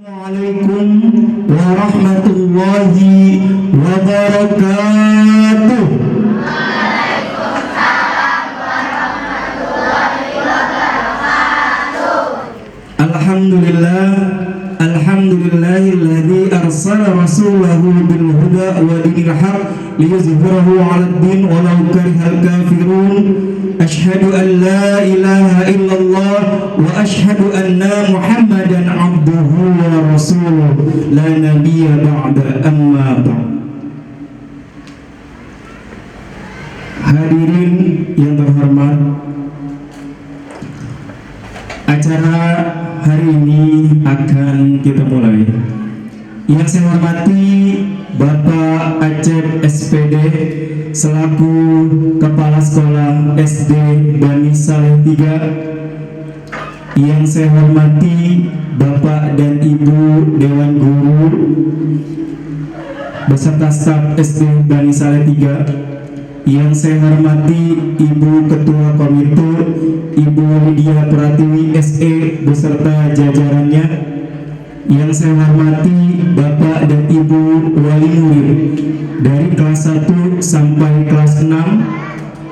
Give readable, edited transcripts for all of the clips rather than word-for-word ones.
Assalamualaikum warahmatullahi wabarakatuh. Alhamdulillah, alhamdulillahilladzi arsala rasulahu bil huda wa dinil haq liyuzhirahu 'alad din walau karihal kafirun. Asyhadu an la ilaha illallah wa asyhadu anna Muhammadan abduhu wa rasuluh la nabiyya ba'da amma ba'd. Hadirin yang terhormat, acara hari ini akan kita mulai. Yang saya hormati Bapak Acep SPD selaku Kepala Sekolah SD Bani Saleh 3. Yang saya hormati Bapak dan Ibu Dewan Guru beserta staf SD Bani Saleh 3. Yang saya hormati Ibu Ketua Komite Ibu Lydia Pratiwi SE beserta jajarannya. Yang saya hormati Bapak dan Ibu wali murid dari kelas 1 sampai kelas 6,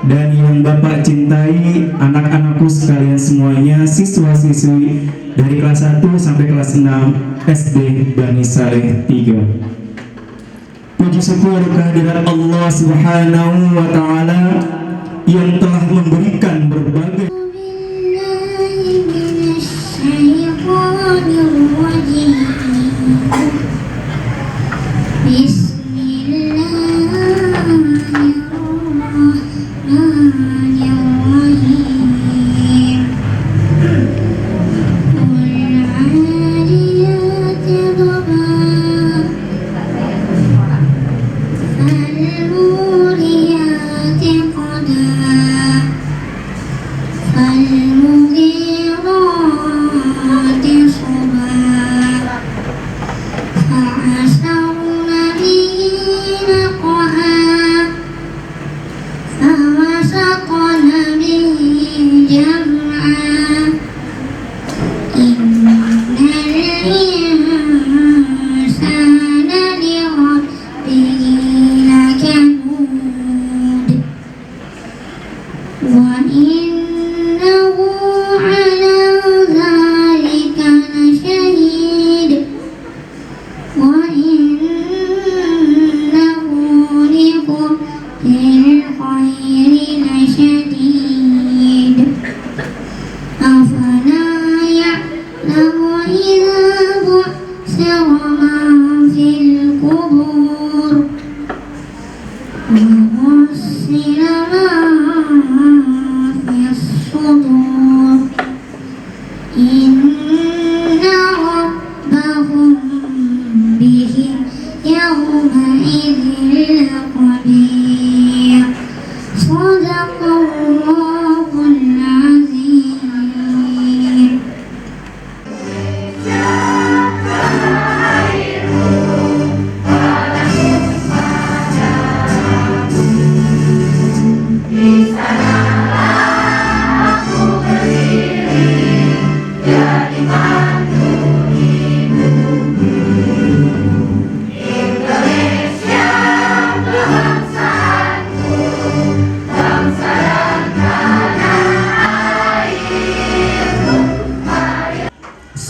dan yang Bapak cintai anak-anakku sekalian semuanya, siswa-siswi dari kelas 1 sampai kelas 6 SD Bani Saleh 3. Puji syukur kehadiran Allah Subhanahu wa taala yang telah memberikan berbagai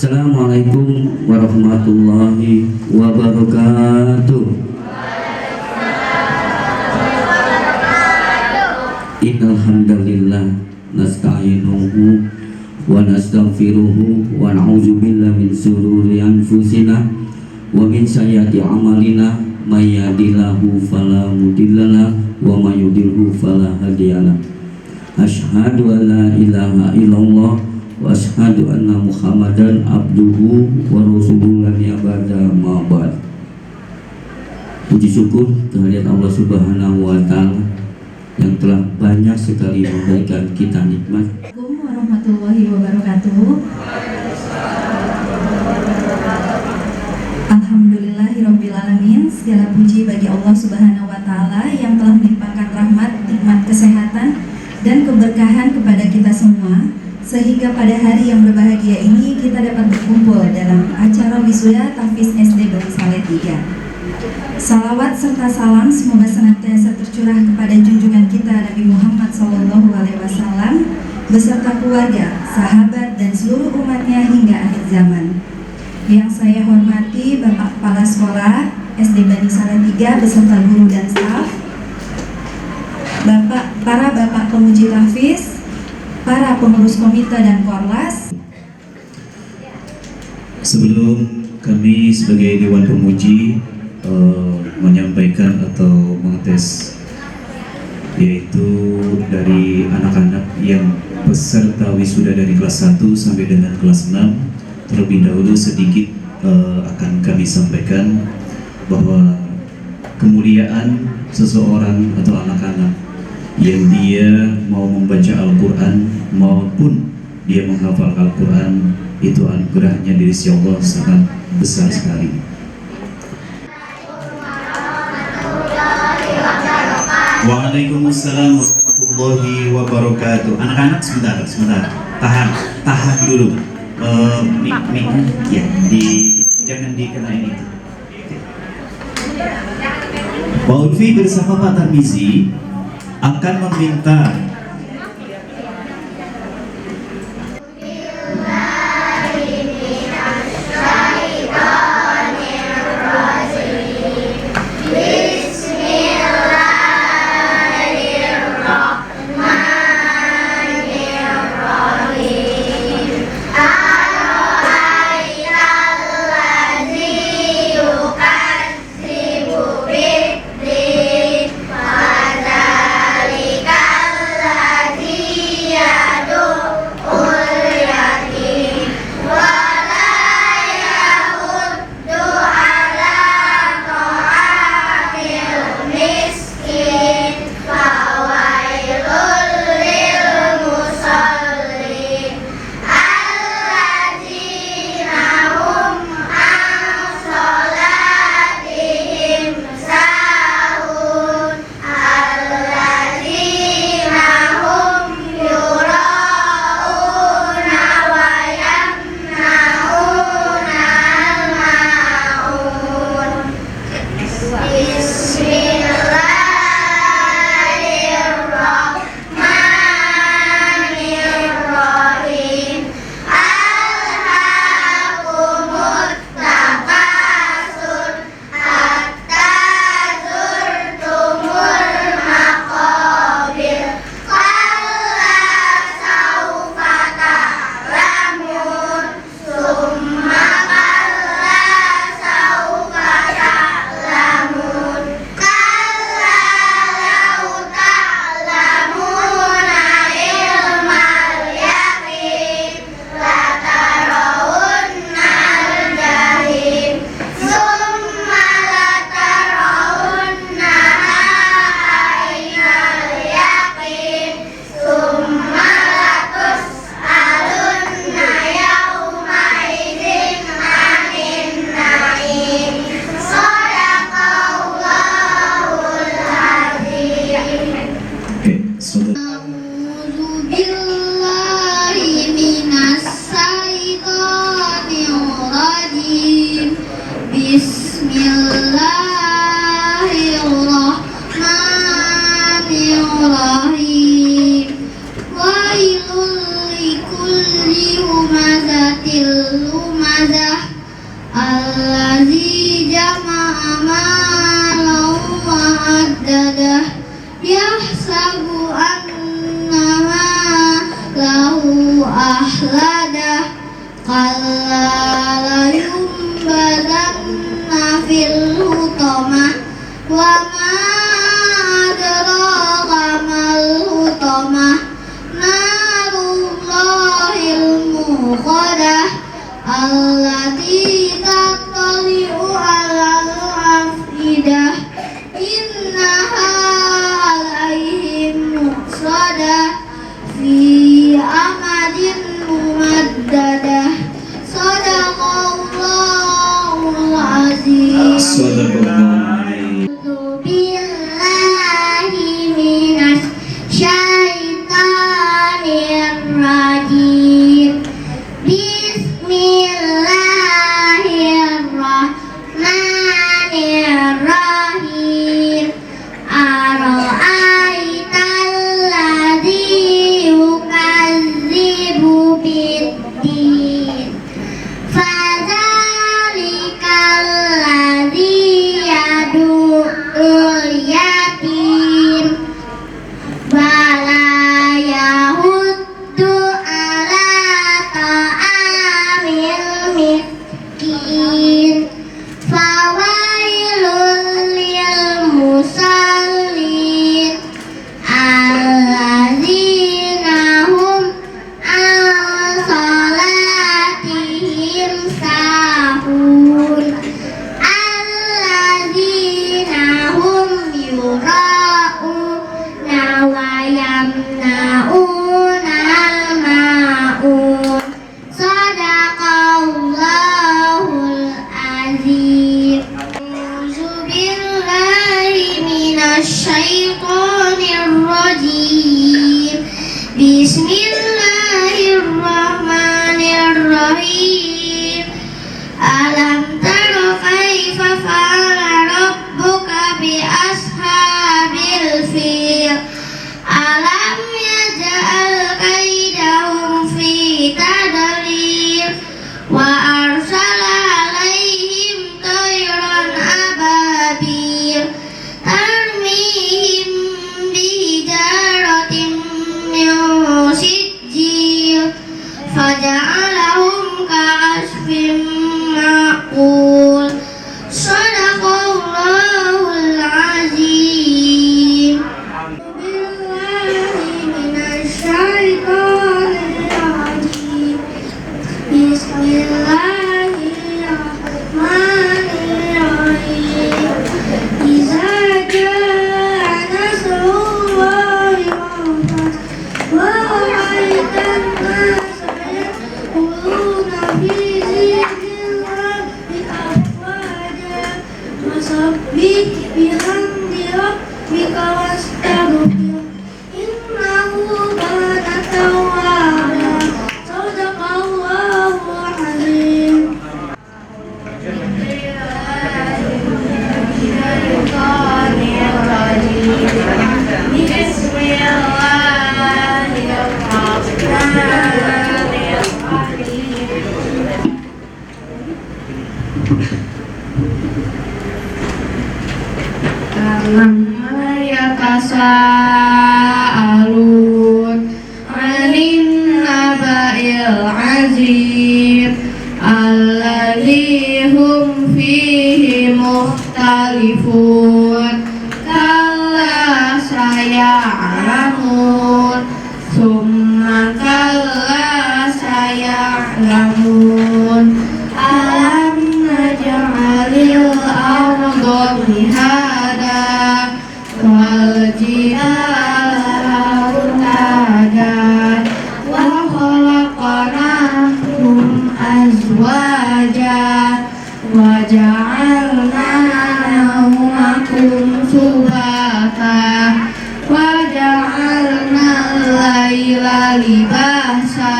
Assalamualaikum warahmatullahi wabarakatuh. Innal hamdalillah nasta'inuhu wa nastaghfiruhu wa na'udzu billahi min shururi anfusina wa min sayyiati a'malina may yahdihillahu fala mudhillalah wa may yudhlilhu fala hadiyalah. Asyhadu an la ilaha illallah wa asyhadu anna Muhammadan abduhu wa rasuluhu la ba'da ma ba'd. Puji syukur kehadirat Allah Subhanahu wa taala yang telah banyak sekali memberikan kita nikmat. Assalamualaikum warahmatullahi wabarakatuh. Alhamdulillahirabbil alamin. Segala puji bagi Allah Subhanahu wa taala yang telah melimpahkan rahmat, nikmat kesehatan dan keberkahan kepada kita semua, sehingga pada hari yang berbahagia ini kita dapat berkumpul dalam acara wisuda Tahfiz SD Bani Saleh 3. Salawat serta salam semoga senantiasa tercurah kepada junjungan kita Nabi Muhammad SAW beserta keluarga, sahabat, dan seluruh umatnya hingga akhir zaman. Yang saya hormati Bapak Kepala Sekolah SD Bani Saleh 3 beserta guru dan staf, para Bapak Pemuji Tahfiz, para pengurus komite dan korlas. Sebelum kami sebagai Dewan Pemuji menyampaikan atau mengetes, yaitu dari anak-anak yang peserta wisuda dari kelas 1 sampai dengan kelas 6, terlebih dahulu sedikit akan kami sampaikan bahwa kemuliaan seseorang atau anak-anak yang dia mau membaca Al-Quran maupun dia menghafal Al-Quran, itu anugerahnya dari si Allah sangat besar sekali. Waalaikumsalam warahmatullahi wabarakatuh. Anak-anak sebentar, tahan dulu. Ya, jangan dikenain itu. Pak Ulfi bersama Pak Tarmizi akan meminta Bismillahirrahmanirrahim. Wailul likulli humazatil lumazah allazi jama'a malan wa addadah yahsabu annama lahu ahladah kalla la yumbadanna fil hutamah wa ma adraka mal hutamah narullahil muqadah allati tattali'u alal afidah innaha alaihim muqsadah fi amadin mumaddadah sadaqallahul azim. A'udzu billahi minas syaitanir rajim. الرجيم أعوذ بالله من الشيطان الرجيم بسم الله الرحمن الرحيم ألم تر كيف فعل ربك بأصحاب الفيل ألم يجعل كيدهم في تضليل وأرسل عليهم طيرا أبابيل ترميهم بحجارة من سجيل فجعلهم كعصف مأكول صدق الله العظيم بالله من الشيطان الرجيم بسم الله الرحمن الرحيم إذا جاء نصر الله والفتح ورأيت الناس يدخلون في دين الله أفواجا فسبح بحمد ربك واستغفره إنه كان توابا صدق الله العظيم بسم الله الرحمن الرحيم Amma yatasaalun 'anil naba'il 'azim alladzi hum fihi mukhtalifun kalla saya'lamun summa kalla saya'lamun alam naj'alil arda mihada wal jibala autada wa khalaqnahum azwaja wa ja'alna nawmakum subata wa ja'alna al-laila libasa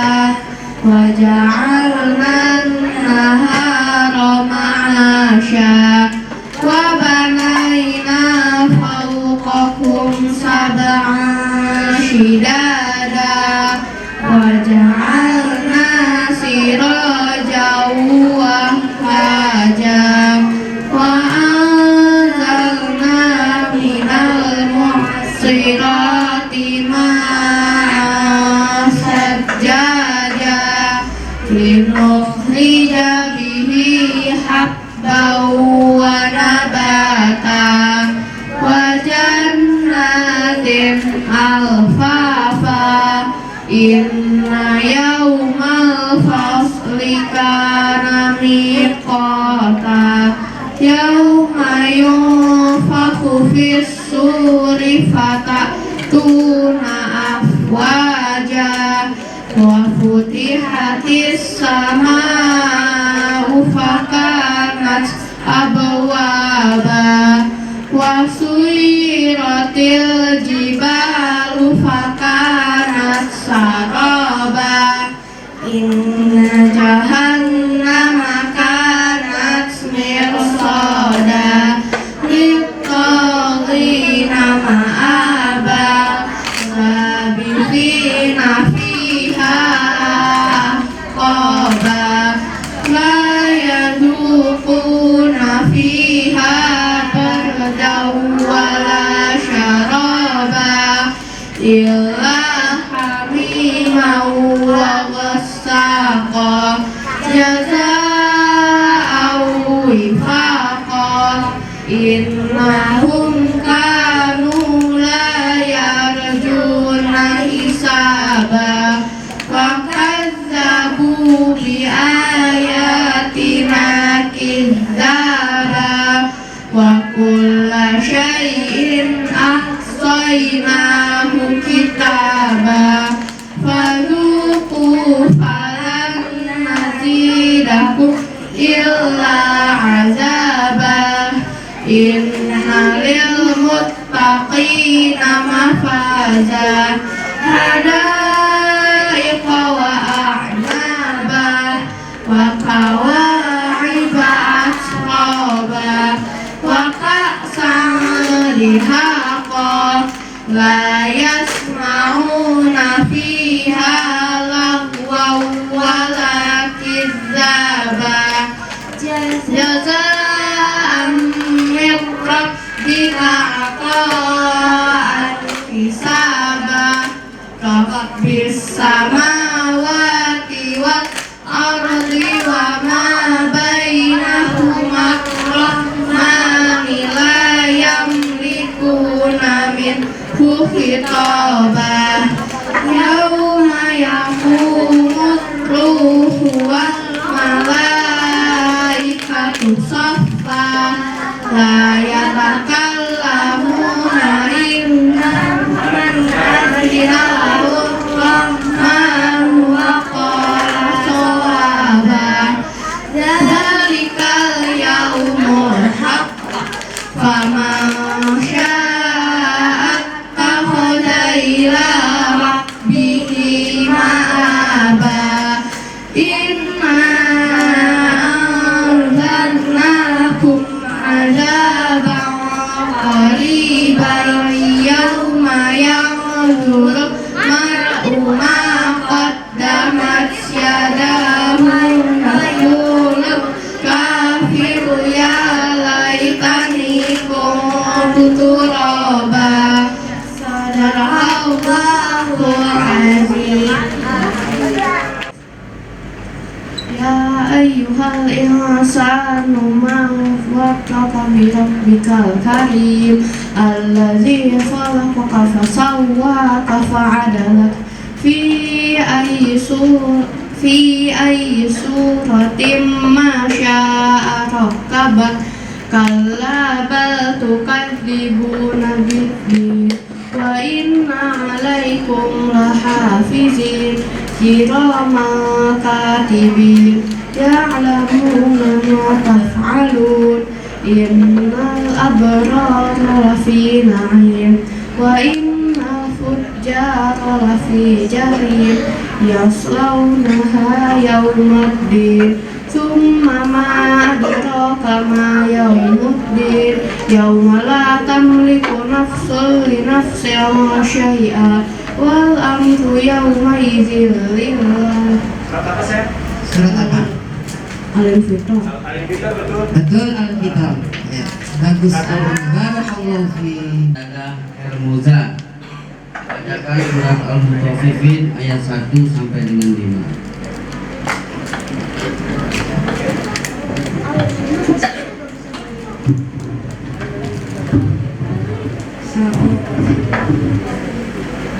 wa ja'alna an-nahara ma'asha wa banayna fawqakum sab'an shidada wa ja'alna sirajan wahhaja wa anzalna minal mu'sirati ma'an sajjaja linukhrija bihi habban wa nabata wa jannatin alfafa inna yawmal fasli kana miqata yawma yunfakhu fis suri fatatuna afwaja wa futihatis sama'u fakanat abwaba wa suyiratil jibalu fakanat saraba inna jahannama kanat mirsada littagina ma'aba labithina fiha ahqaba la yaduquna fiha bardan wala syaraba illa hamiman wa ghassaqa jazaa'an wifaqa innahum kanu la yarjuna hisaba wa kazzabu bi ayatina kidzaba wa kulla syai'in ahsaynahu kitaba fadhuqu falan nazidakum illa azab innalil muttaqina mafaza hadaiqa wa a'naba wa kawa'iba asraba wa ka'san dihaqa la yasma'una fiha lagwaw wala kizzaba jazaan min rabbika ata'an hisaba rabbis samawati wal ardi wa ma bainahuma rahmani la yamlikuna minhu khitaba yauma yaqumur ruhu wal malaikatu saffa la yatakallamuna illa man adina rahman wa qala sawaba dzalikal yaumul haqq faman syaa'a ittakhadha ila rabbihi ma'aba inna anzarnakum azaban qariban yawma yanzuru mar'u ma qaddamat yadahu yaqulu kafiru ya laitani kuntu turaba sadaqallahul azim. Ya ayyuhal insanu ma gharraka bi rabbikal karim alladzi khalaqaka fasawwaka fa'adalak fi ayyi suratin ma syaa rakkabak kalla bal tukadzibuna biddin wa inna 'alaikum lahafizin kiraman katibin ya'lamuna ma taf'alun innal abrara lafi na'im wa innal fujjara lafi jahim yaslawnaha yawmaddin thumma ma adraka ma yawmuddin yawma la tamliku nafsun li nafsin syai'a wal amru yawma idzin lillah. Surat apa? Al-Infitar. Betul, Al-Infitar. Ya, bagus. Barakallahu fi. Ada Hermuza. Bacakan surat Al-Mutaffifin ayat 1 sampai dengan 5.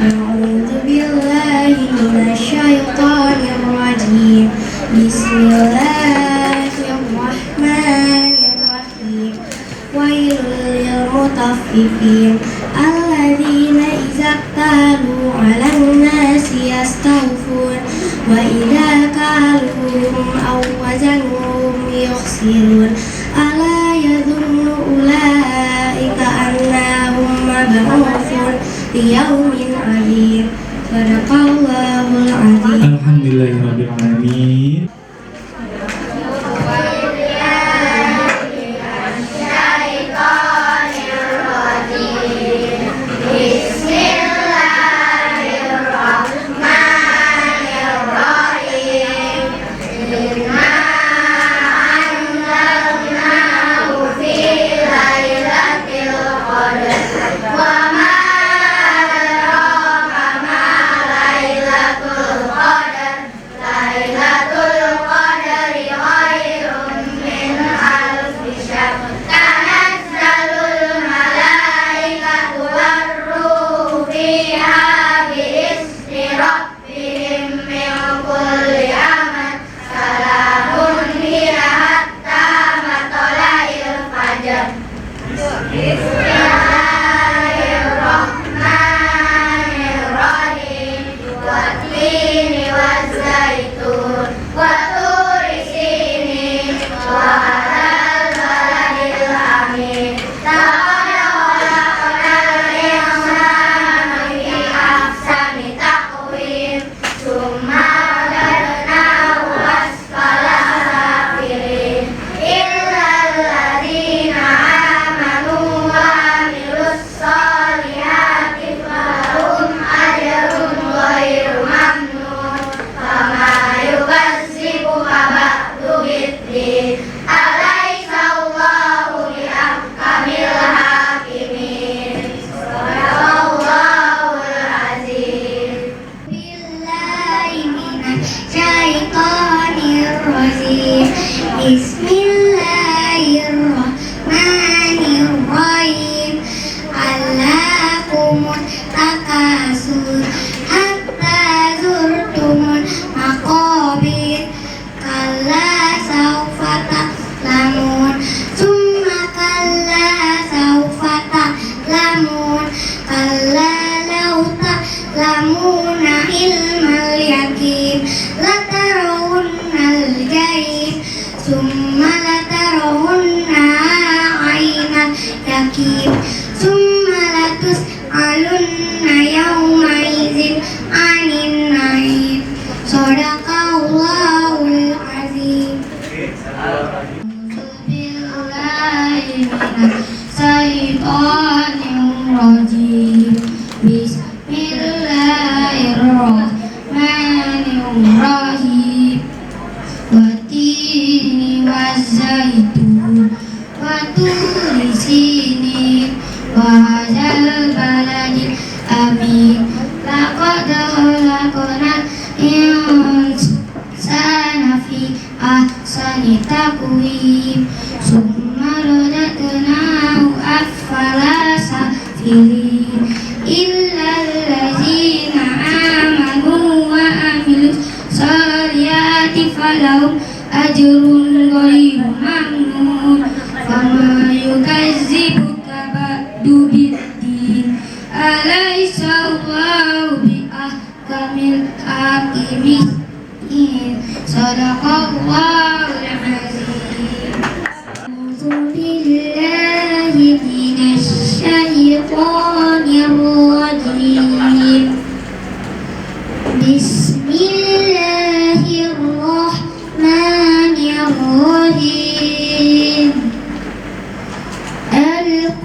أعوذ بالله من الشيطان الرجيم بسم الله الرحمن الرحيم ويل للمطففين الذين إذا اكتالوا على الناس يستوفون وإذا كالوهم أو وزنوهم يخسرون ألا يظن أولئك أنهم مبعوثون ليوم عظيم صدق الله العظيم. Alhamdulillahirabbil alamin. الجحيم ثم لتسألن يومئذ عن النعيم صدق الله العظيم. أعوذ بالله من الشيطان الرجيم بسم الله الرحمن الرحيم والتين والزيتون وطور سينين وهذا البلد الأمين لقد خلقنا الإنسان في أحسن تقويم ثم رددناه أسفل سافلين إلا الذين آمنوا وعملوا الصالحات فلهم أجر غير ممنون فما يكذبك بعد بالدين أليس الله بأحكم الحاكمين صدق الله العظيم. أعوذ بالله من الشيطان الرجيم بسم الله الرحمن الرحيم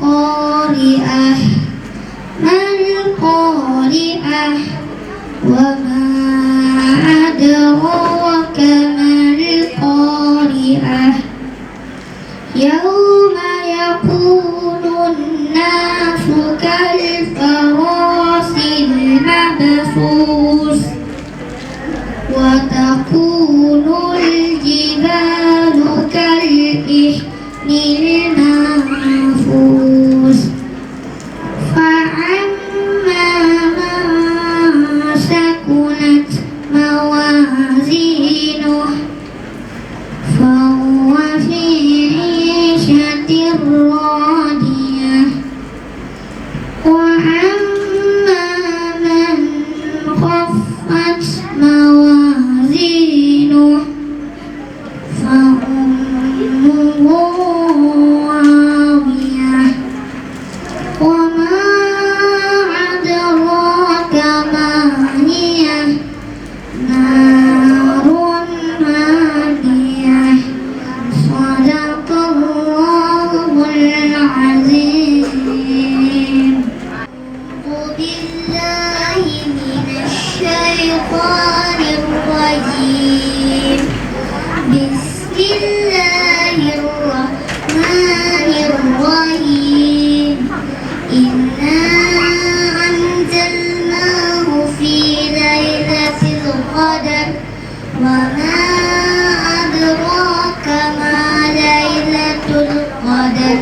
القارئة ما القارئة وما أدراك ما القارئة يوم يكون الناس كالفراش المبثوث وتكون الجبال كالإحن المنفوش فأما من ثقلت موازينه فهو في عيشة راضية وأما من خفت موازينه فأمه هاوية وما أدراك ما هي نار هادية صدق الله العظيم. أعوذ بالله من الشيطان الرجيم بسم الله الرحمن الرحيم إنا أنزلناه في ليلة القدر وما أدراك ما ليلة القدر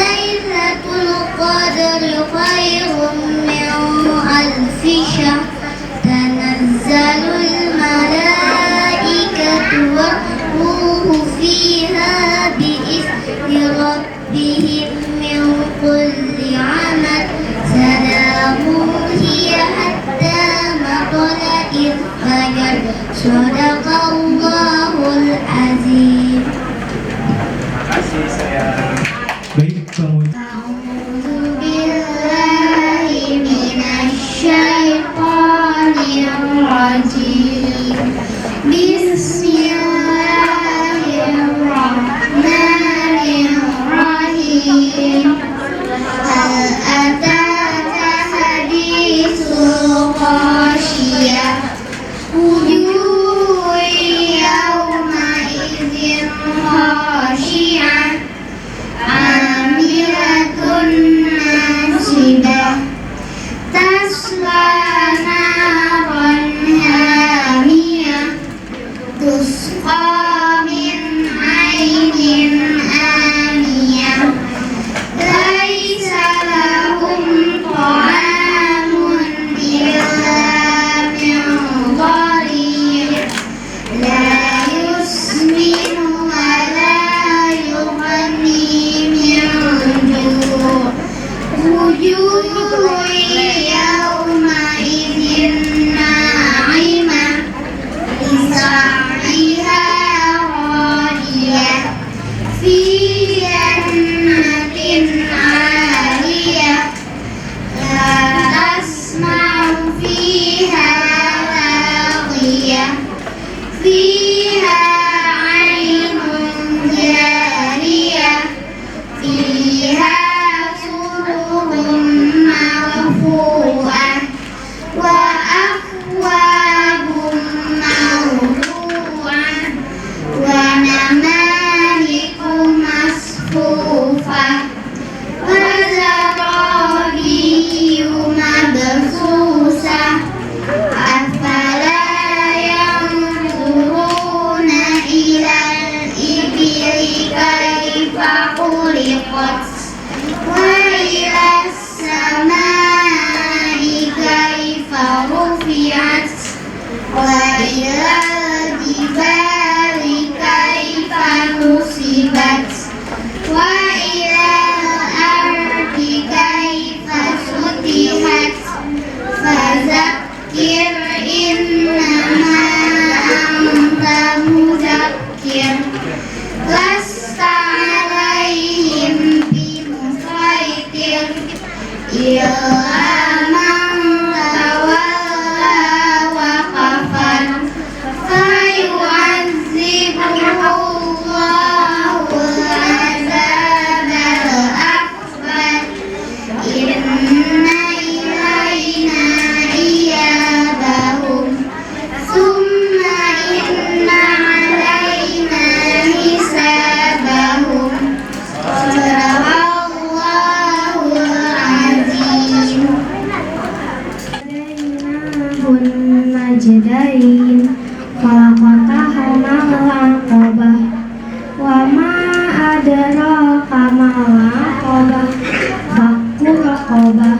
ليلة القدر خير من ألف شهر تنزل الملائكة والروح فيها بإذن ربهم من كل عمل سلام هي حتى مطلع الفجر صدق الله العظيم. Baik, Bang أعوذ بالله من الشيطان الرجيم بسم الله الرحمن الرحيم هل أتاك حديث الغاشية وجوه ma'rufah wa zarabiyu mabsusah afala yanzuruna ilal ibili kaifa khuliqat wa ilas samai kaifa rufi'at wa ilal jibali kaifa nusibat wa ilal ardi kaifa sutihat fadzakir innama anta mudzakir lasta alaihim bimusaitir illa man tawalla wa kafar fayu'adzibuhu Allahu al-'adzabal akbar inna ilaina iyabahum summa inna alaina hisabahum sadaqallahul azim. Najdain khalaqatahul aqabah wa ma adraka mal aqabah fakku raqabah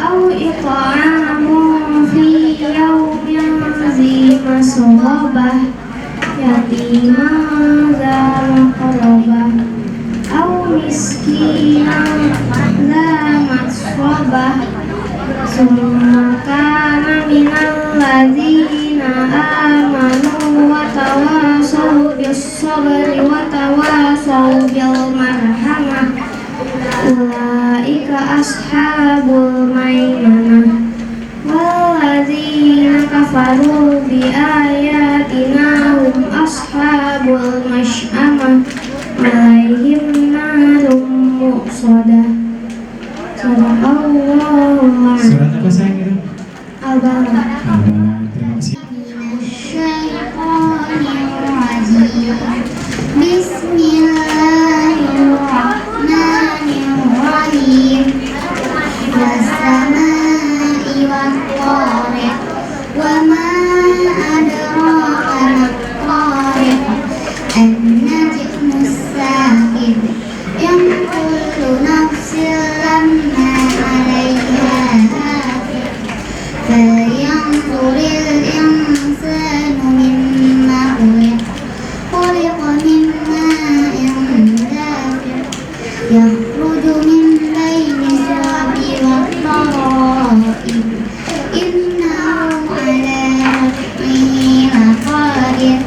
au it'amun fi yawmin dzi masghobah yatiman dza maqrabah au miskinan dza masghobah summa kana minal ladzina amanu wa tawasaw bis sabri wa tawasaw bil marhamah ulaika ashabul maimanah walladzina kafaru bi ayatina hum ashabul masy'amah alaihim narum muqsadah. Sadaqallahul azim. Surat apa sayang itu? Al-Baqarah. Terima kasih. Bismillahirrahmanirrahim. Was-samaa'i wat-thariq wa ma adraka mat-thariq an-najmus saaqib yang kullu nafsin lamma 'alaiha hafiz falyanzuril insanu mimma khuliqa min ma'in dafiq yakhruju min bayni sulbi wat-tara'ib innahu 'ala raj'ihi laqadir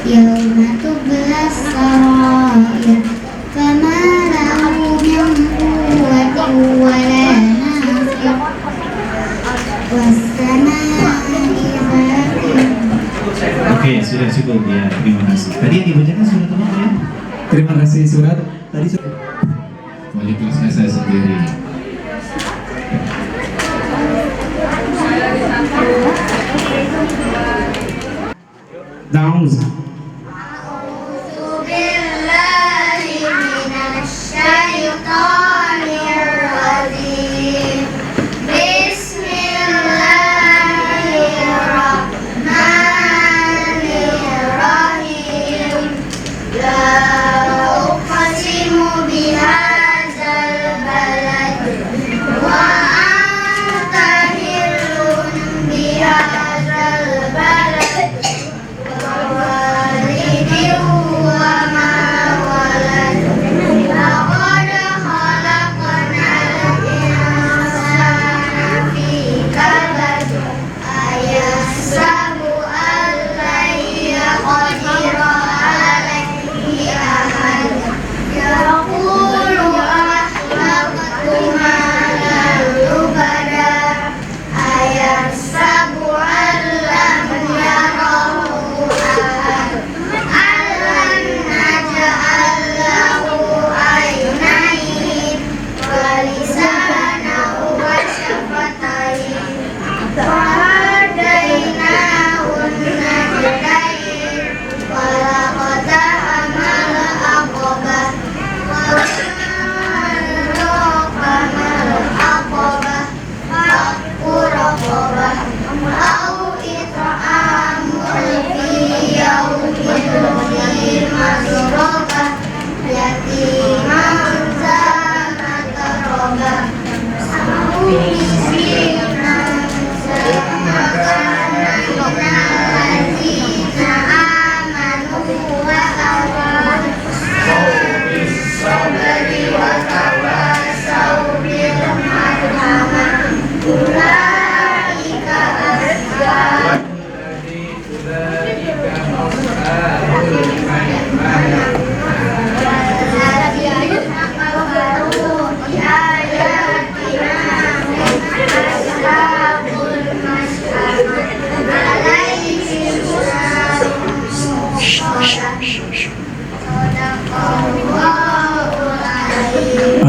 yawma tublas sarair fama lahu min quwwatin wa la nasir was-samaa'i dhatir. Oke, sudah cukup ya. Terima kasih. Tadi yang dibacakan surat apa ya? Terima kasih surat. Tadi surat. Wali kelasnya saya sendiri. Daun. A'udzu billahi minasy syaithanir rajim. Bismillahirrahmanirrahim. La uqsimu bihadzal balad wa anta hillun bihadzal balad walidin wa ma walad laqad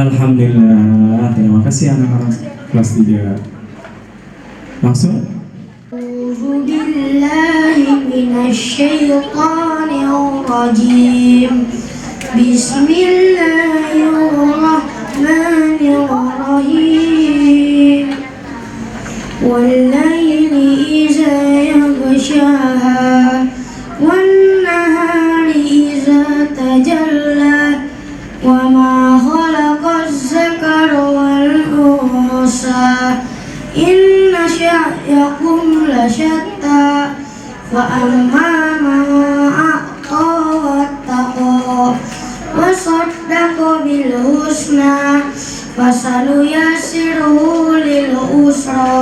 Alhamdulillah, terima kasih anak-anak kelas 3. Langsung. أعوذ بالله من الشيطان الرجيم بسم الله الرحمن الرحيم والليل إذا يغشاها والنهار إذا تجلى وما خلق الذكر والأنثى إن سعيكم لشتى فأما من أعطى واتقى وصدق بالحسنى فسنيسره للعسرى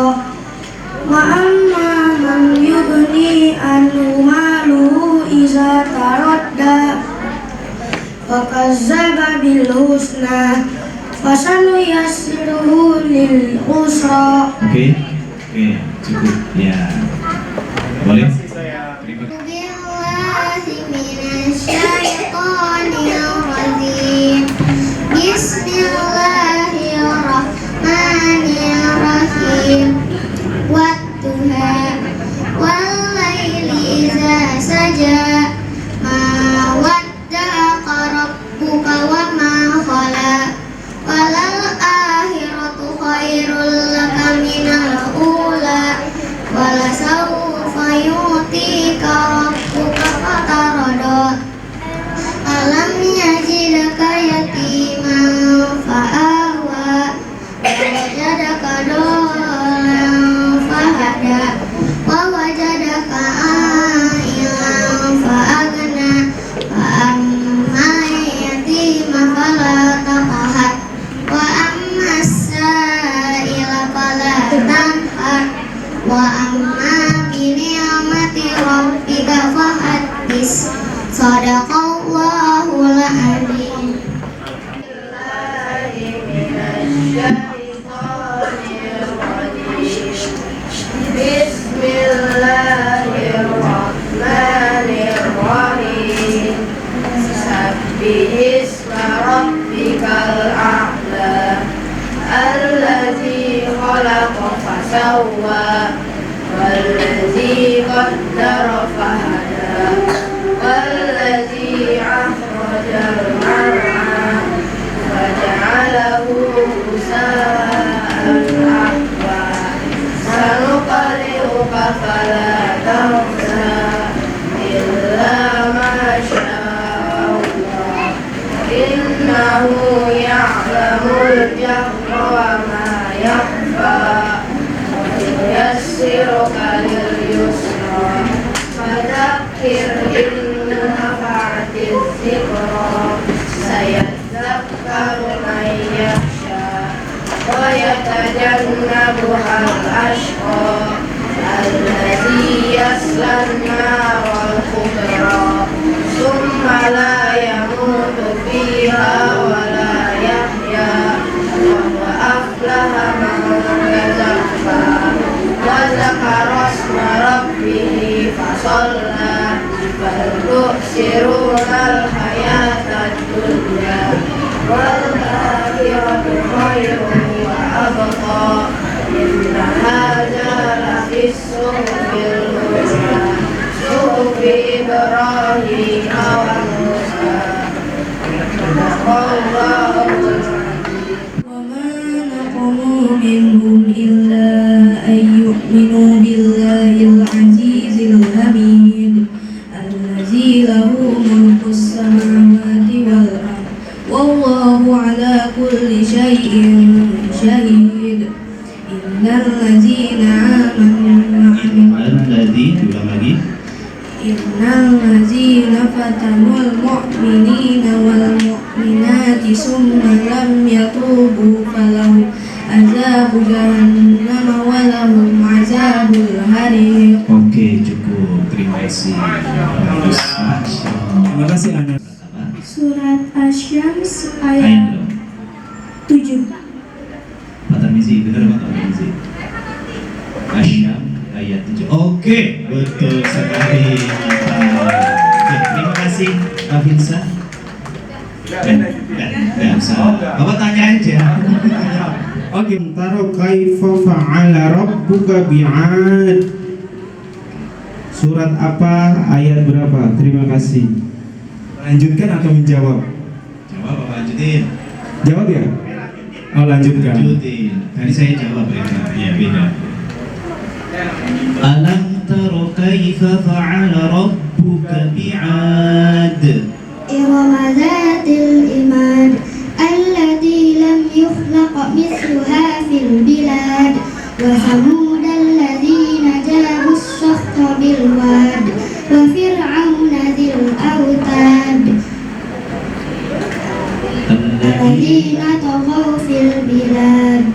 وأما من يغني عنه ماله إذا تردى فكذب بالحسنى fasanuyassiruhu lil usra. Oke, cukup ya. Boleh? Billahi minasyaitonir rajim. Bismillahirrahmanirrahim. Wadduha wal laili idza saja ma wadda'aka rabbuka wa ma khala walal akhiratu khairul laka minal ula walasawfa yu'tika rabbuka fatarda alam yajidaka yatiman fa'awa wajadaka dolan fahada wajadaka ailan fa'agna fa'amma yatima fala taqhar wa amma sa'ila fala tanhar wa amma bi ni'mati rabbika fahaddis sadaqallahul azim. Bismillahirrahmanirrahim. Sabbihisma rabbikal a'la alladzi khalaqa fasawwa walladzi qaddara fahada walladzi akhrajal mar'a faja'alahu ghusaa'an ahwa sanuqri'uka fala tansa illa ma syaa Allah innahu ya'lamul jahra wa ma yakhfa wa yuyassiruka lil yusra fadzakkir in nafa'atiz zikra sayadzakkaru man yakhsha wa yatajannabuhal ashqa alladzi yaslan naral kubra thumma la yamutu fiha wa la yahya wa huwa aflaha man tazakka wa zakara isma rabbih fasalla bal tu'sirunal hayatad dunya wal akhiratu khairun wa abqa inna hadza lafis suhufil ula suhufi Ibrahim wa Musa. وما نقموا منهم إلا أن يؤمنوا بالله العزيز الحميد الذي له ملك السماوات والأرض والله على كل شيء شهيد إن الذين آمنوا وعملوا إن الذين فتنوا المؤمنين والمؤمنات ثم لم يتوبوا فلهم عذاب جهنم ولهم عذاب الحريق. Oke, cukup. Terima kasih. Bagus. Masya Allah. Terima kasih anak. Surat Asy-Syams Ayat ayat dulu. 7. Pak Tarmizi, benar Pak Tarmizi? Asyam ayat 7. Oke, betul sekali. Mantap. Oke, terima kasih Pak Finsa. Dan usah. Bapak tanya tanya aja. Oke, taruh kaifa fa'ala rabbuka bi'ad. Surat apa, ayat berapa? Terima kasih. Lanjutkan atau menjawab? Jawab apa lanjutin? Jawab ya? Oh, lanjutkan. Lanjutin. Tadi saya jawab ya. Iya, beda. Alam tara kaifa fa'ala rabbuka bi'ad. إرم ذات الإماد التي لم يخلق مثلها في البلاد وثمود الذين جابوا الصخر بالواد وفرعون ذي الأوتاد الذين طغوا في البلاد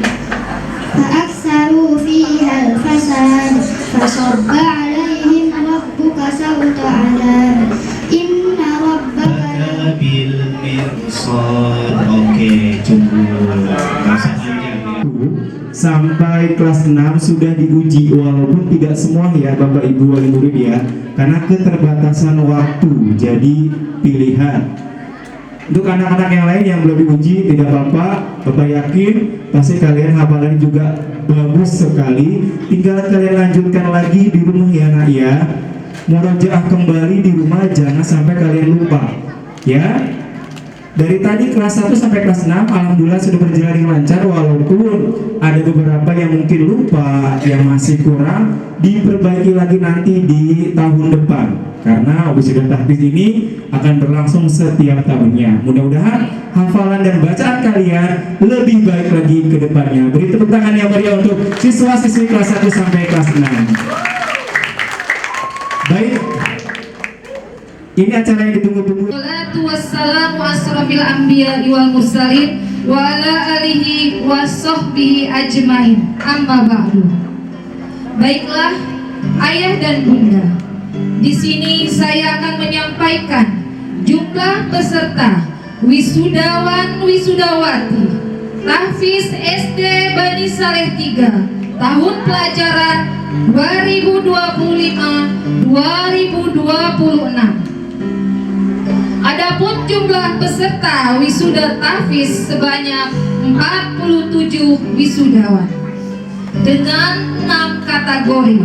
فأكثروا فيها الفساد فصب عليهم ربك سوط عذاب إن ربك Bil mirsad. Oke, cukup. Bahasa panjang ya. Sampai kelas 6 sudah diuji, walaupun tidak semua ya Bapak Ibu wali murid ya, karena keterbatasan waktu. Jadi pilihan. Untuk anak-anak yang lain yang belum diuji tidak apa-apa, Bapak yakin pasti kalian hafalan juga bagus sekali. Tinggal kalian lanjutkan lagi di rumah ya nak ya. Murojaah kembali di rumah, jangan sampai kalian lupa ya. Dari tadi kelas 1 sampai kelas 6 alhamdulillah sudah berjalan dengan lancar, walaupun ada beberapa yang mungkin lupa, yang masih kurang, diperbaiki lagi nanti di tahun depan, karena wisuda tahfiz ini akan berlangsung setiap tahunnya. Mudah-mudahan hafalan dan bacaan kalian lebih baik lagi ke depannya. Beri tepuk tangan yang meriah untuk siswa-siswi kelas 1 sampai kelas 6. Baik, ini acara yang ditunggu-tunggu. Wassalatu wassalamu asrofil anbiya wal mursalin wa ala alihi wa sahbihi ajmain. Amma ba'du. Baiklah ayah dan bunda, di sini saya akan menyampaikan jumlah peserta wisudawan wisudawati tahfiz SD Bani Saleh 3 tahun pelajaran 2025-2026. Adapun jumlah peserta wisuda tahfiz sebanyak 47 wisudawan dengan 6 kategori.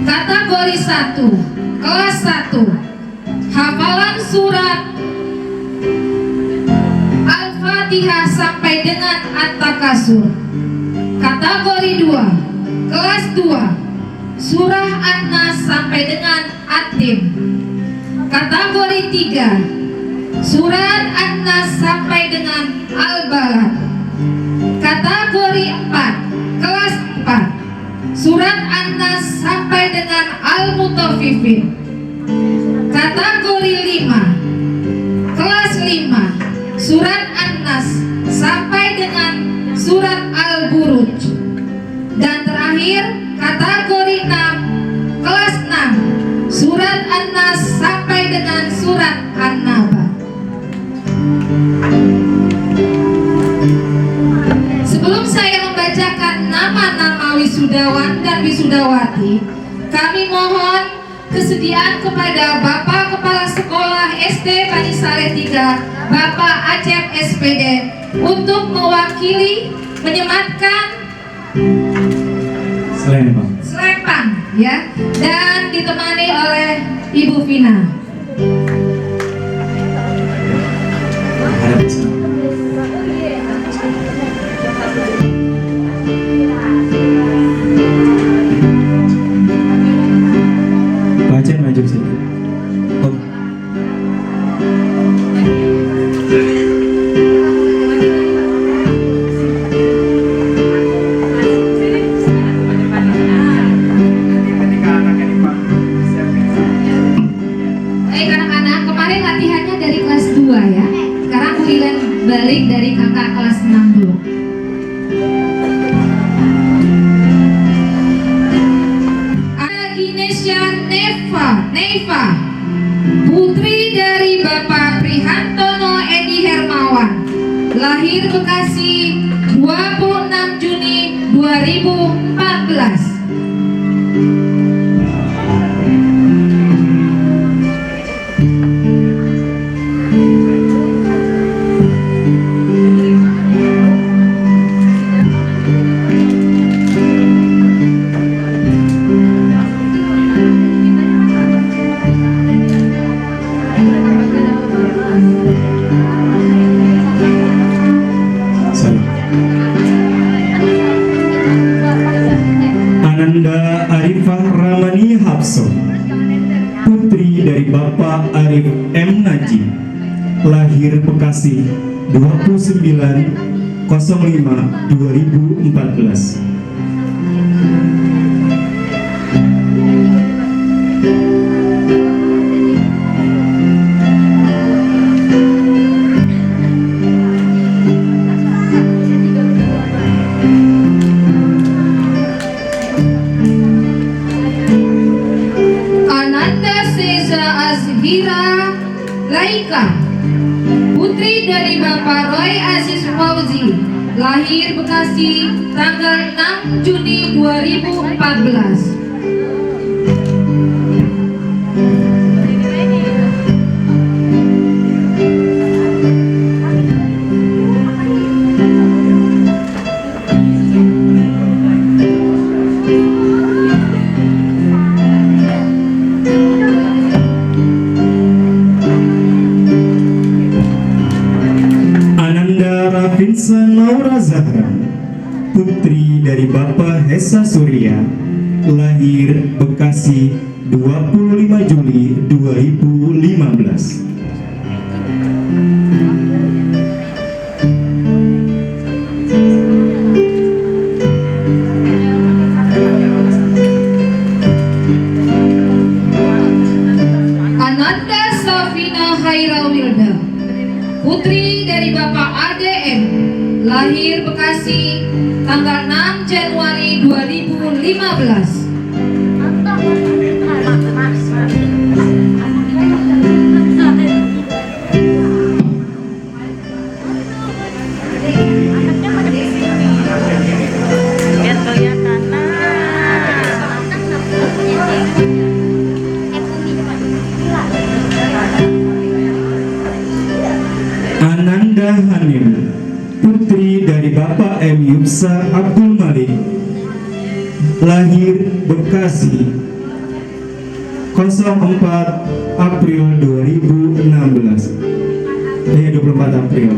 Kategori 1, kelas 1, hafalan surat Al-Fatihah sampai dengan At-Takasur. Kategori 2, kelas 2, surah An-Nas sampai dengan At-Tim. Kategori 3, surat An-Nas sampai dengan Al-Balad. Kategori 4, kelas 4, surat An-Nas sampai dengan Al-Mutaffifin. Kategori 5, kelas 5, surat An-Nas sampai dengan surat Al-Buruj. Dan terakhir kategori 6, kelas 6, surat An-Nas sampai dengan surat An-Naba. Sebelum saya membacakan nama-nama wisudawan dan wisudawati, kami mohon kesediaan kepada Bapak Kepala Sekolah SD Bani Saleh 3, Bapak Acep SPD, untuk mewakili menyematkan selempang ya, dan ditemani oleh Ibu Vina. Baca maju sedikit. Oh. Baik anak-anak, kemarin latihannya dari kelas 2 ya. Sekarang giliran balik dari kakak kelas 6 dulu. Agnesya Neva, putri dari Bapak Prihantono Edi Hermawan, lahir Bekasi 26 Juni 2014. Hafsoh, putri dari Bapak Arif M. Najib, lahir Bekasi 29/05/2014. Azhira Laika, putri dari Bapak Roy Aziz Fauzi, lahir Bekasi tanggal 6 Juni 2014. Rafinsa Naura Zahra, putri dari Bapak Hesa Surya, lahir Bekasi 25 Juli 2015. Ananda Safina Haira Wilda, putri dari Bapak ADM, lahir Bekasi tanggal 6 Januari 2015. Ananda Hanim, putri dari Bapak M. Yupsa Abdul Malik, lahir Bekasi 04 April 2016. 24 April.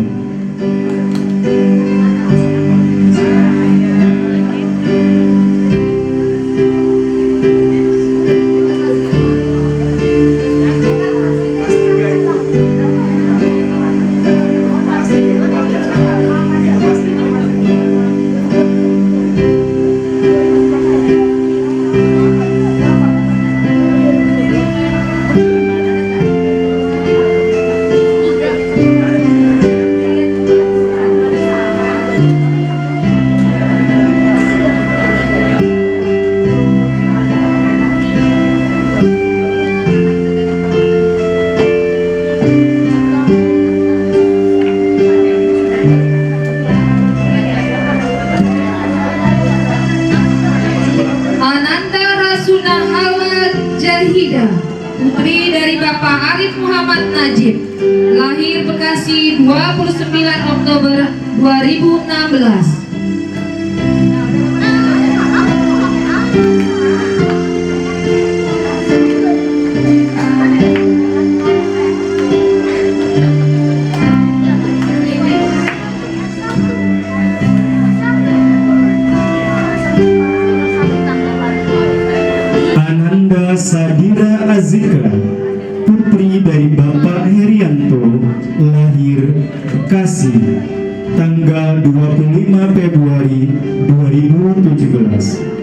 putri dari Bapak Arif Muhammad Najib, lahir Bekasi 29 Oktober 2016. Ananda Sadira Azikra, putri dari Bapak Herianto, lahir Bekasi tanggal 25 Februari 2017.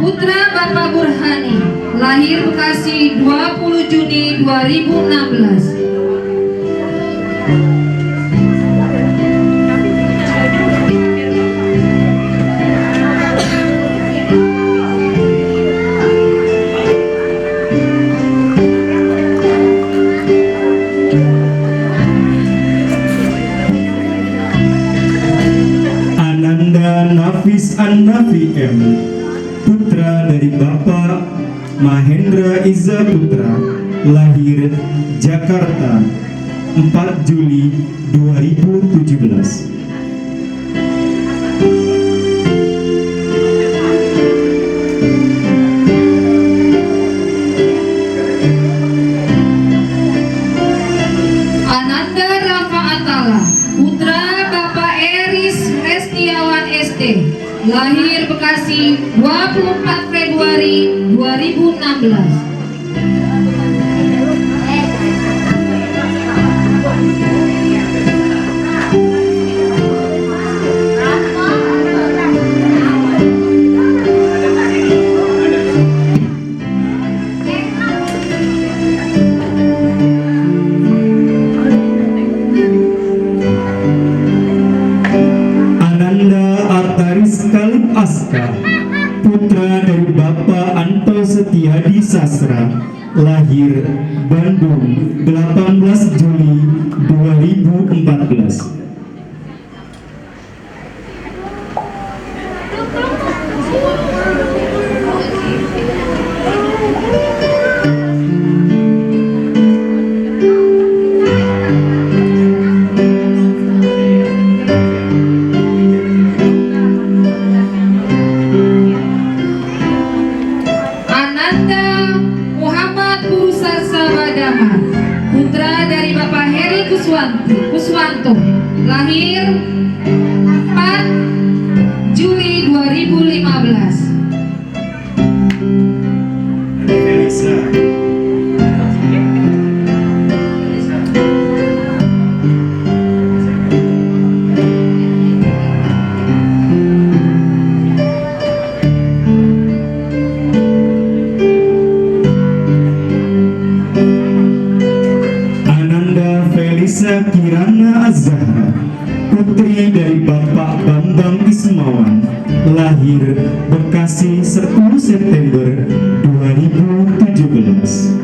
Putra Bapak Burhani, lahir Bekasi 20 Juni 2016. Mahendra Iza Putra, lahir Jakarta 4 Juli 2017. Ananda Rafa Atala, putra Bapak Eris Restiawan ST, lahir Bekasi 24 Februari 2016. Aska, putra dari Bapak Anto Setiadi Sastra, lahir Bandung 18 Juli 2014. Kuswanto, lahir 4 Juli 2015. Felisa Kirana Azhara, putri dari Bapak Bambang Ismawan, lahir Bekasi 10 September 2017.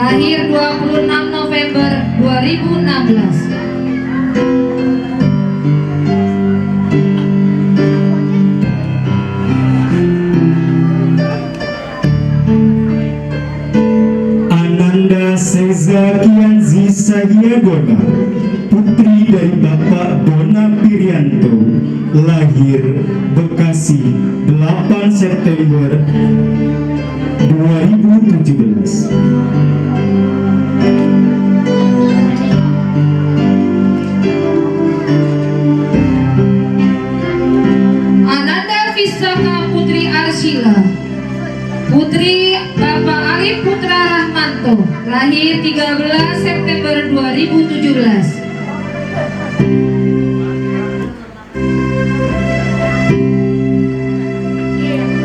Lahir 26 November 2016. Ananda Seza Kianzi Sahyagona, putri dari Bapak Dona Pirianto, lahir Bekasi 8 September 2017. Putri Bapak Alif Putra Rahmanto, lahir 13 September 2017.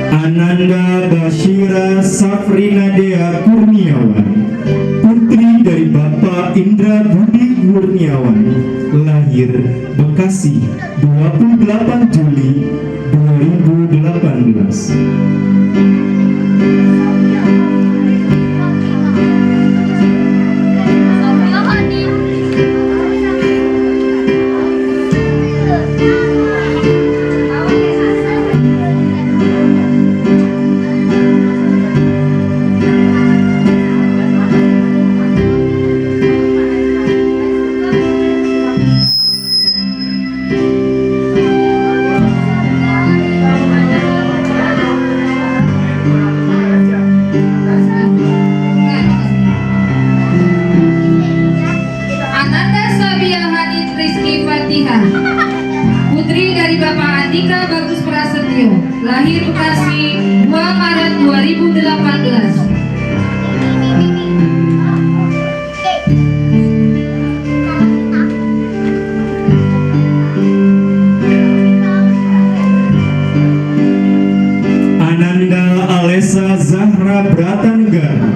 Ananda Bashira Safrina Dea Kurniawan, putri dari Bapak Indra Budi Kurniawan, lahir Bekasi 28 Juli 2018. Putri dari Bapak Andika Bagus Prasetyo, lahir Bekasi 2 Maret 2018. Ananda Alesa Zahra Bratanegara,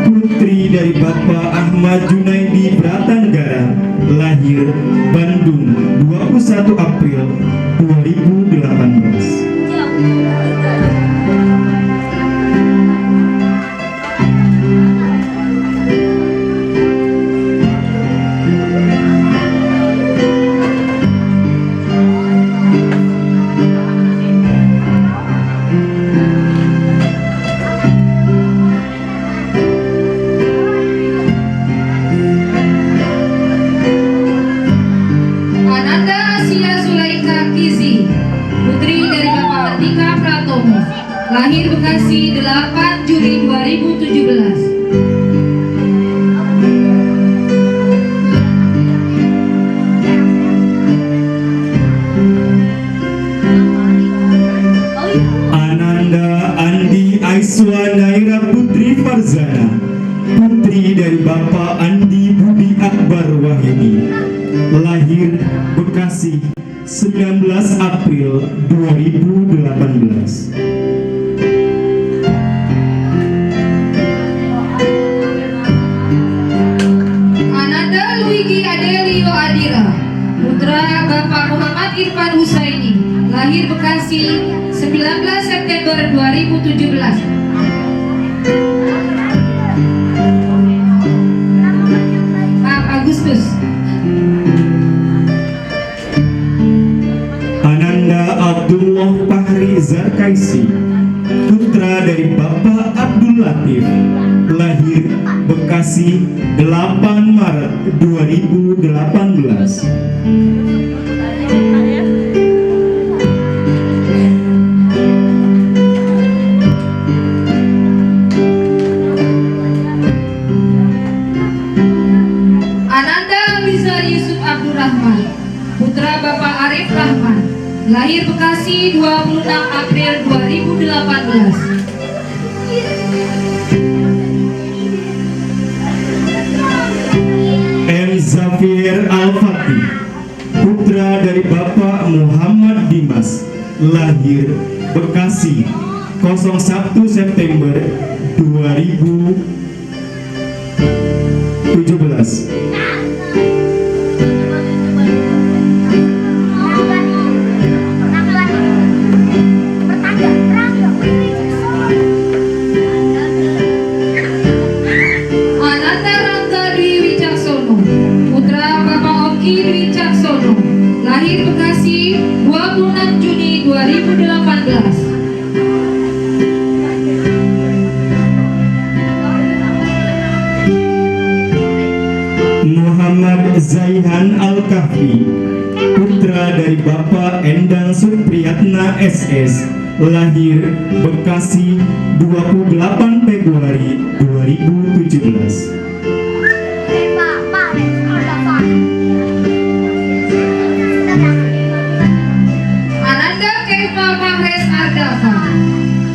putri dari Bapak Ahmad Junaidi Bratanegara, lahir Bandung 21 April 2018. Lahir Bekasi 8 Juli 2017. Ananda Andi Aiswa Naira Putri Farzana, putri dari Bapak Andi Budi Akbar Wahyudi, lahir Bekasi 19 April 2018. Putra Bapak Muhammad Irfan Husaini, lahir Bekasi 19 September 2017. Agustus. Ananda Abdullah Fahri Zarkaisi, putra dari Bapak Abdul Latif, lahir Bekasi 8 Maret 2018. Putra Bapak Arif Rahman, lahir Bekasi 26 April 2018. M. Zafir Al-Fatih, putra dari Bapak Muhammad Dimas, lahir Bekasi 01 September 2017. Lahir Bekasi 26 Juni 2018. Muhammad Zaihan Al-Kahfi, putra dari Bapak Endang Supriyatna SS, lahir Bekasi 28 Februari 2017.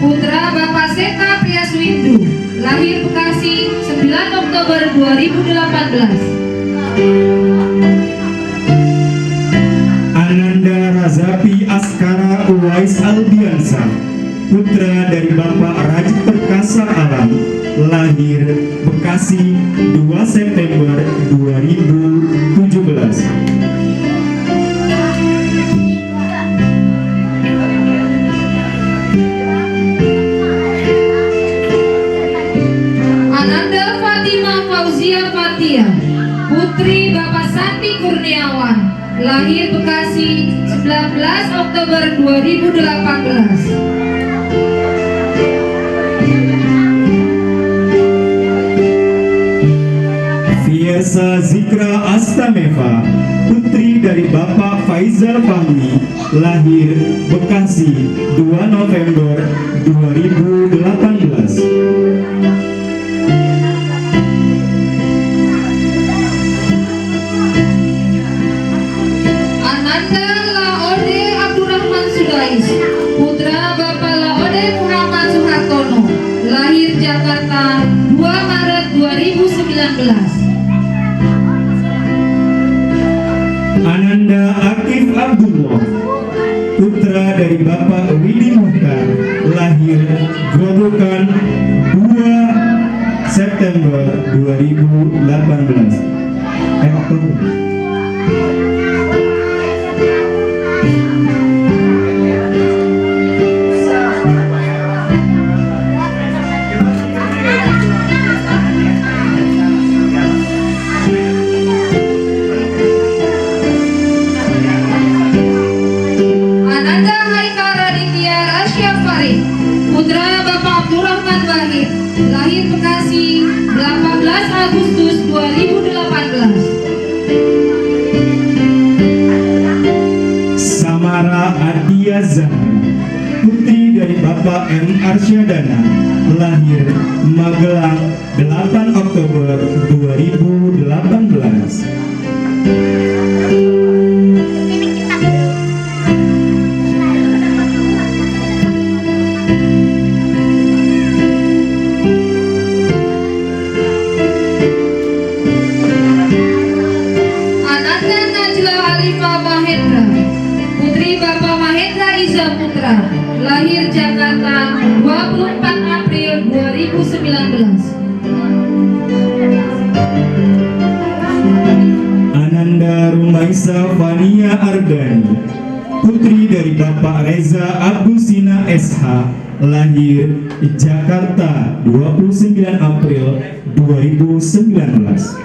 Putra Bapak Seta Priyaswindu, lahir Bekasi 9 Oktober 2018. Ananda Razapi Askara Uwais Aldiansa, putra dari Bapak Rajib Perkasa Alam, lahir Bekasi 2 September 2017. Putri Bapak Santi Kurniawan, lahir Bekasi 19 Oktober 2018. Fiesa Zikra Astameva, putri dari Bapak Faizal Fahmi, lahir Bekasi 2 November 2018. Putra Bapak Laode Muhammad Suhartono, lahir Jakarta 2 Maret 2019. Ananda Akif Abdullah, putra dari Bapak Widi Muhtar, lahir Grobogan 2 September Oktober 2018. Oktober. Ananda Haikal Raditya Rasya Farid, putra Bapak Abdurrahman Wahid, lahir Bekasi 18 Agustus 2018. Samara Adia Zahra, putri dari Bapak M. Arsyadana, lahir Magelang 8 Oktober 2018. Ananda Najla Alifah Mahendra, putri Bapak Mahendra Iza Putra, lahir Jakarta 24 April 2019. Ananda Rumaisa Fania Ardani, putri dari Bapak Reza Abdusina SH, lahir Jakarta 29 April 2019.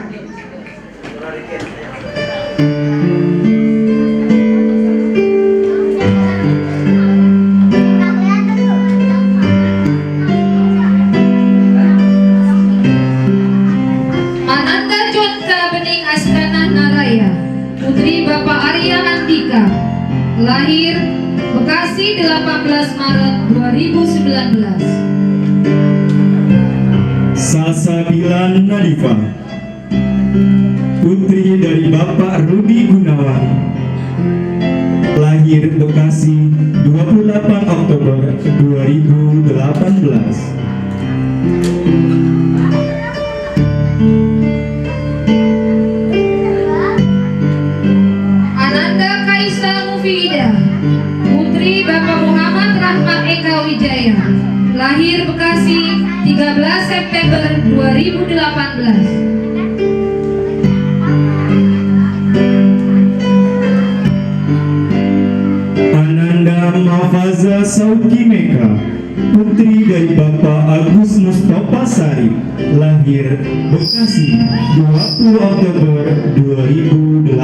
Ananda Jonta Bening Askanah Naraya, putri Bapak Arya Andika, lahir Bekasi 18 Maret 2019. Salsabila Nadifa, putri dari Bapak Rudi Gunawan, lahir Bekasi 28 Oktober 2018. Ananda Kaisa Mufidah, putri Bapak Muhammad Rahmat Eka Wijaya, lahir Bekasi 13 September 2018. Ananda Mafaza Sauki Meka, putri dari Bapak Agus Mustafa Sari, lahir Bekasi 20 Oktober 2018.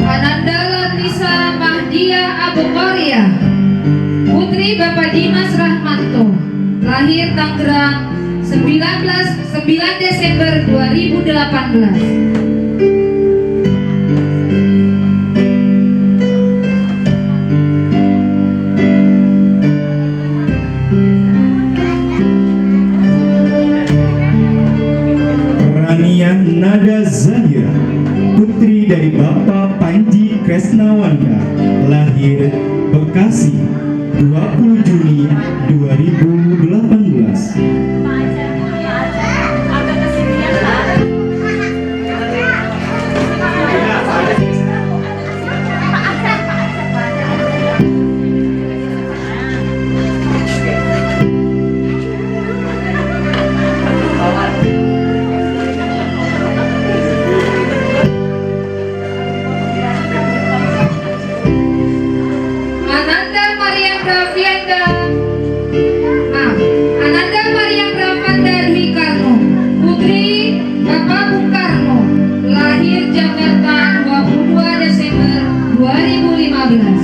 Ananda Latisa Mahdia Abuqaria, putri Bapak Dimas Rahmanto, lahir Tangerang 9 Desember 2018. Rania Nada Zahira, putri dari Bapak Panji Kresnawanda, lahir Bekasi 20 Juni 2018. Ananda Mariam Rafianda, Ananda Mariam Rafanda Dwi Karno, putri Bapak Bung Karno, lahir Jakarta 22 Desember 2015.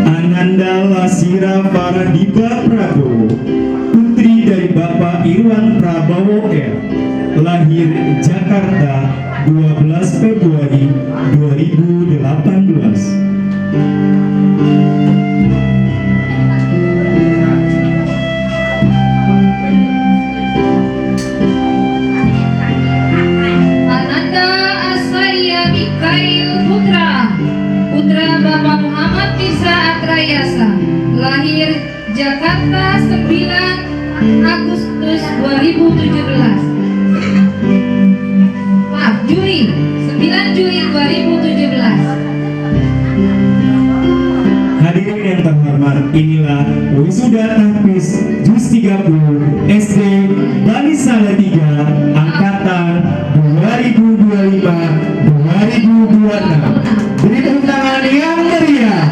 Ananda Lasira Paradiba Prabowo, putri dari Bapak Irwan Prabowo R, lahir Jakarta 12 Februari 2018. Ananda Asaya Mikail Putra, putra Bapak Muhammad Mirza Atrayasa, lahir Jakarta 9 Agustus 2017. Maaf, Juli 9 Juli 2017. Hadirin yang terhormat, inilah wisuda tahfiz Juz 30 SD Bani Salatiga angkatan 2025-2026. Beri tepuk tangan yang meriah.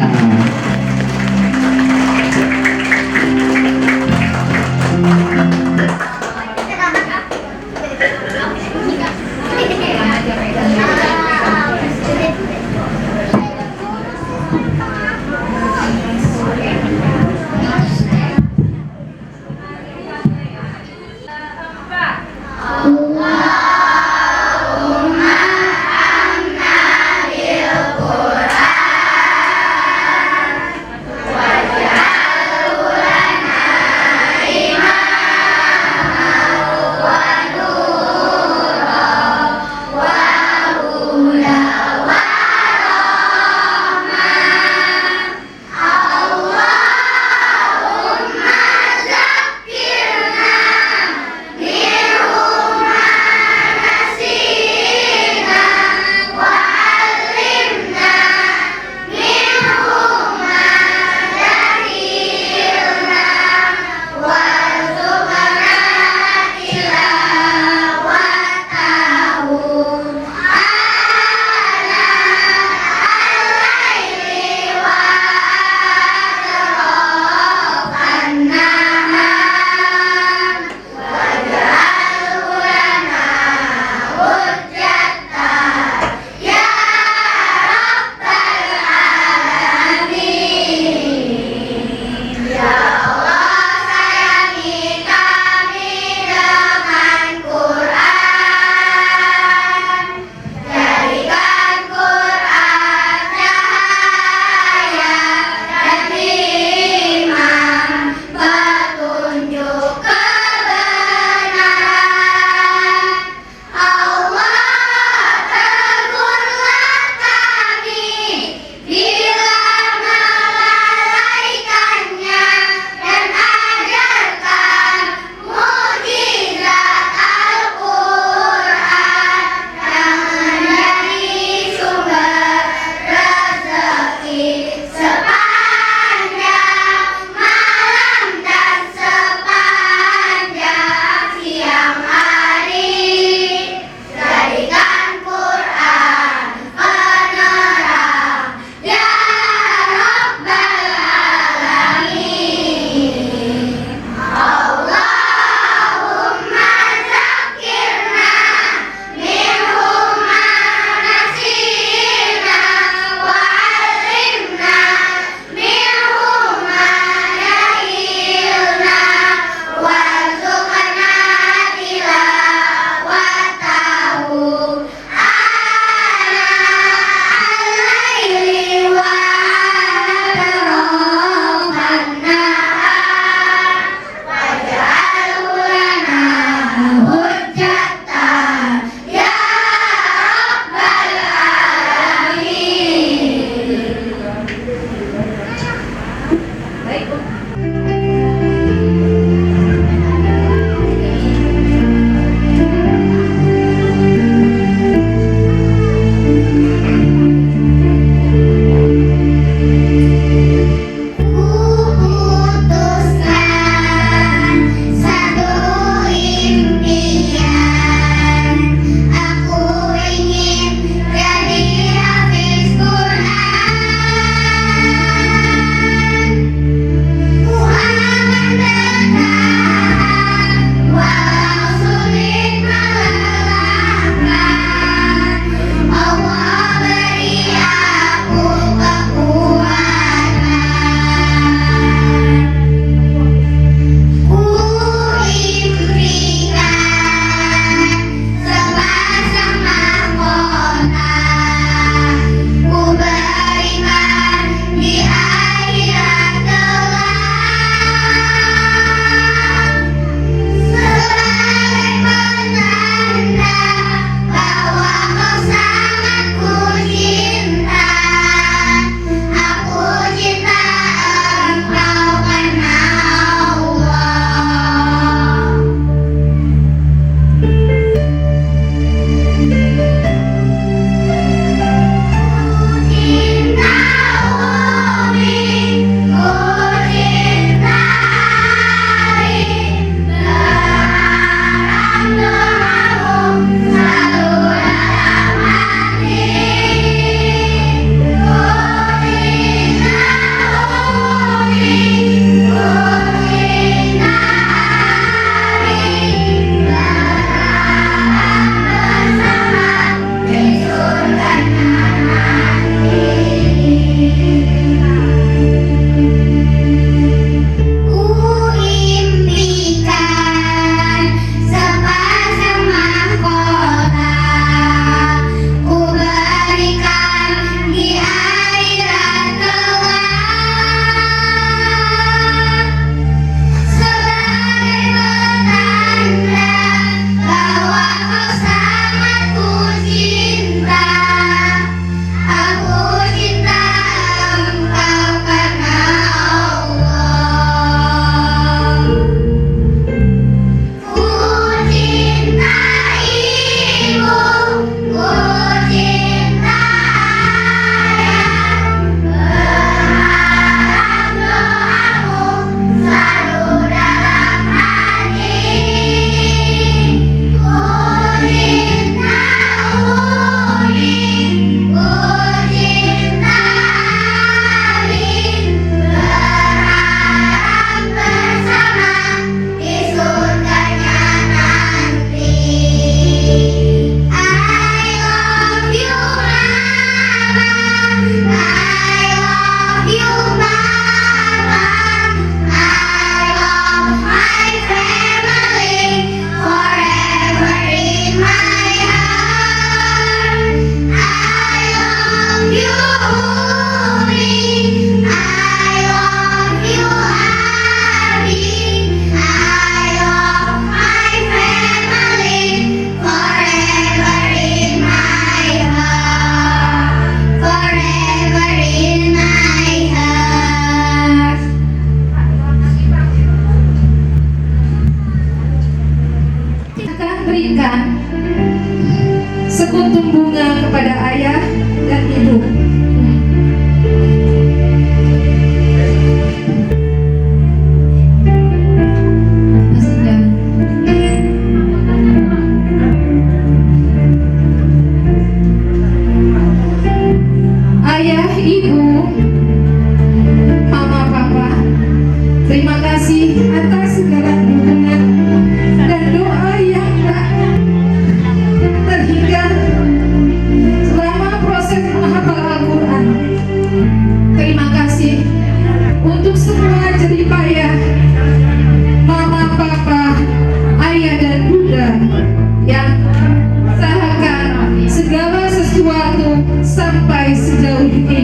sampai sejauh ini.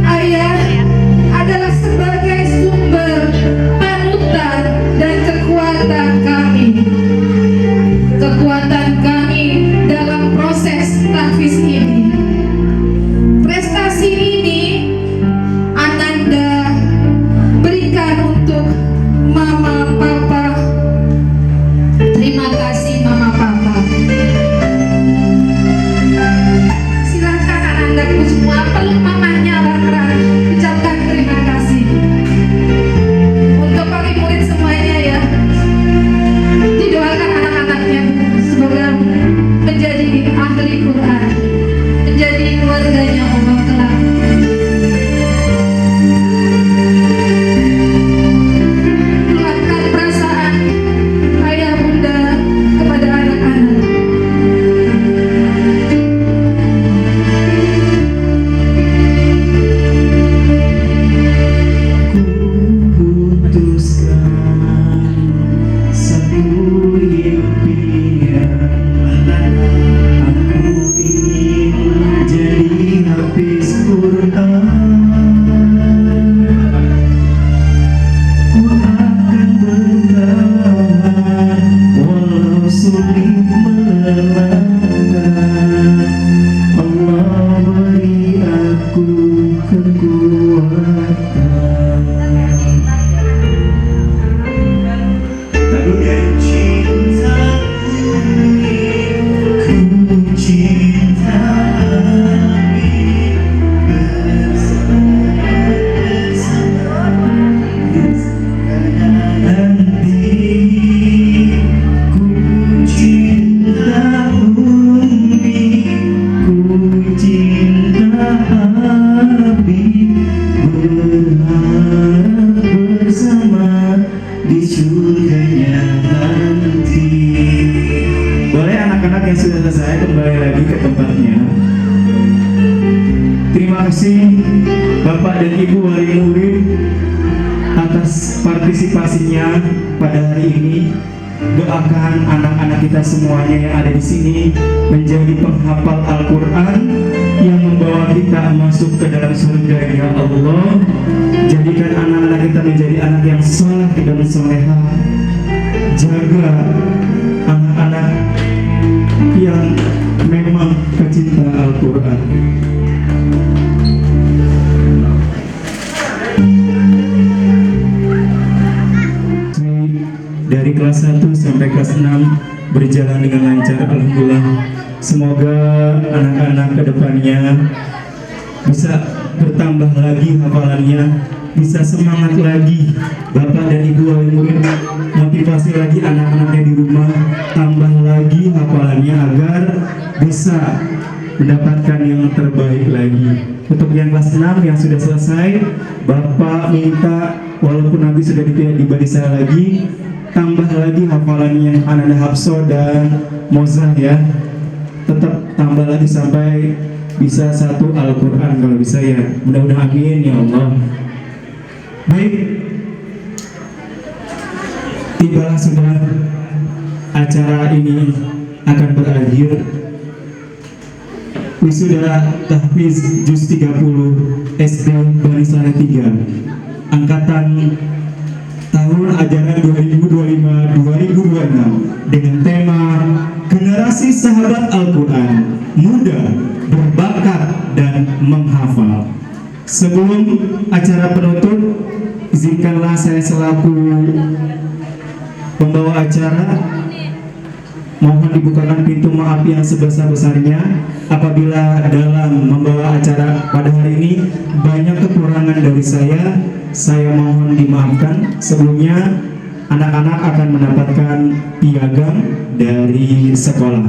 Ayah adalah sebagai sumber panutan dan kekuatan kami. Kekuatan kami dalam proses tahfiz ini. Prestasi ini Ananda berikan untuk Mama Papa. Terima kasih Mama Papa. Silakan Anandaku semua peluk mamanya erat-erat, ucapkan terima kasih. Untuk wali murid semuanya ya, didoakan anak-anaknya semoga menjadi ahli Quran, menjadi keluarganya Allah kelak. Luapkan perasaan ayah bunda kepada anak-anak. Putuskan satu impian, aku ingin jadi hafiz Quran. Ku akan bertahan walau sulit melangkah. Allah beri aku kekuatan. Dan cintamu, ku cinta Habib bersama nanti. Ku cinta Umi, ku cinta Habib, berharap bersama di surganya nanti. Boleh anak-anak yang sudah selesai kembali lagi ke tempatnya. Terima kasih Bapak dan Ibu wali murid atas partisipasinya pada hari ini. Doakan anak-anak kita semuanya yang ada di sini menjadi penghafal Al-Quran yang membawa kita masuk ke dalam surga Allah. Jadikan anak-anak kita menjadi anak yang soleh dan soleha. Jaga anak-anak yang memang pecinta Al-Quran. Dari kelas 1 sampai kelas 6 berjalan dengan lancar, alhamdulillah. Semoga anak-anak kedepannya bisa bertambah lagi hafalannya, bisa semangat lagi. Bapak dan Ibu wali murid motivasi lagi anak-anaknya di rumah, tambah lagi hafalannya agar bisa mendapatkan yang terbaik lagi. Untuk yang kelas 6 yang sudah selesai, Bapak minta walaupun nanti sudah diberi saya lagi, tambah lagi hafalannya Ananda Hafso dan Mozah ya. Tetap tambah lagi sampai bisa 1 Al-Quran kalau bisa ya. Mudah-mudahan amin ya Allah. Baik, tibalah sudah acara ini akan berakhir. Wisuda tahfiz juz 30 SD Bani Saleh 3 angkatan tahun ajaran 2025-2026 dengan tema Generasi Sahabat Al-Quran Muda, Berbakat, dan Menghafal. Sebelum acara penutup, izinkanlah saya selaku pembawa acara mohon dibukakan pintu maaf yang sebesar-besarnya apabila dalam membawa acara pada hari ini banyak kekurangan dari saya mohon dimaafkan. Sebelumnya anak-anak akan mendapatkan piagam dari sekolah.